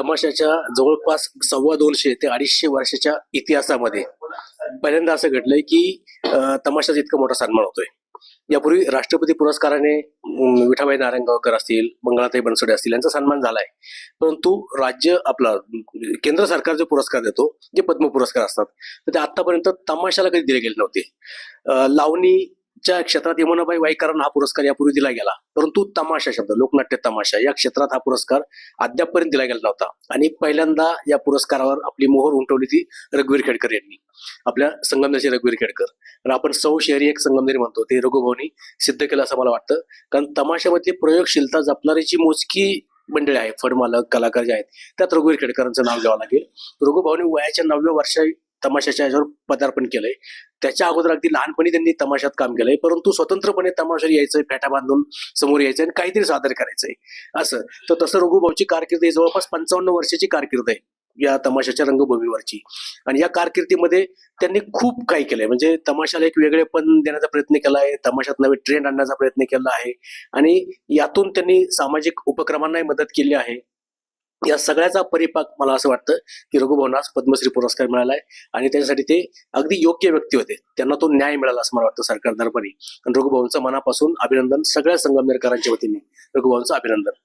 तमाशाच्या जवळपास 250 ते 250 वर्षाच्या इतिहासामध्ये पहिल्यांदा असं घडलंय की तमाशाचा इतका मोठा सन्मान होतोय. यापूर्वी राष्ट्रपती पुरस्काराने विठाबाई नारायणगावकर असतील, मंगळाताई बनसोडे असतील यांचा सन्मान झालाय. परंतु राज्य आपला केंद्र सरकार जो पुरस्कार देतो, जे पद्म पुरस्कार असतात, तर ते आतापर्यंत तमाशाला कधी दिले गेले नव्हते. लावणीच्या क्षेत्रात यमुनाबाई वाईकरांना हा पुरस्कार यापूर्वी दिला गेला, परंतु तमाशा शब्द, लोकनाट्य तमाशा या क्षेत्रात हा पुरस्कार अद्यापपर्यंत दिला गेला नव्हता. आणि पहिल्यांदा या पुरस्कारावर आपली मोहर उमटवली ती रघुवीर खेडकर यांनी, आपल्या संगमनेरचे रघुवीर खेडकर. आणि आपण सौ शहरी एक संगमनेरी म्हणतो, ते रघुभाऊनी सिद्ध केलं असं मला वाटतं. कारण तमाशामध्ये प्रयोगशीलता जपणारी जी मोजकी मंडळी आहे, फडमालक कलाकार जे आहेत, त्यात रघुवीर खेडकरांचं नाव घ्यावं लागेल. रघुभाऊनी वयाच्या 9व्या वर्षी तमाशाच्या याच्यावर पदार्पण केलंय. त्याच्या अगोदर अगदी लहानपणी त्यांनी तमाशात काम केलंय, परंतु स्वतंत्रपणे तमाशावर यायचंय, फेटा बांधून समोर यायचंय आणि काहीतरी सादर करायचंय असं. तर तसं रघुभाऊची कारकीर्द ही जवळपास 55 वर्षाची कारकीर्द आहे या तमाशाच्या रंगभूमीवरची. आणि या कारकिर्दीमध्ये त्यांनी खूप काही केलंय. म्हणजे तमाशाला एक वेगळेपण देण्याचा प्रयत्न केलाय, तमाशात नवे ट्रेंड आणण्याचा प्रयत्न केला आहे आणि यातून त्यांनी सामाजिक उपक्रमांनाही मदत केली आहे. या सगळ्याचा परिपाक मला असं वाटतं की रघुभाऊंना पद्मश्री पुरस्कार मिळालाय आणि त्याच्यासाठी ते अगदी योग्य व्यक्ती होते. त्यांना तो न्याय मिळाला असं मला वाटतं सरकार दरबारी. आणि रघुभाऊंचं मनापासून अभिनंदन, सगळ्या संगमनेरकरांच्या वतीने रघुभाऊंचं अभिनंदन.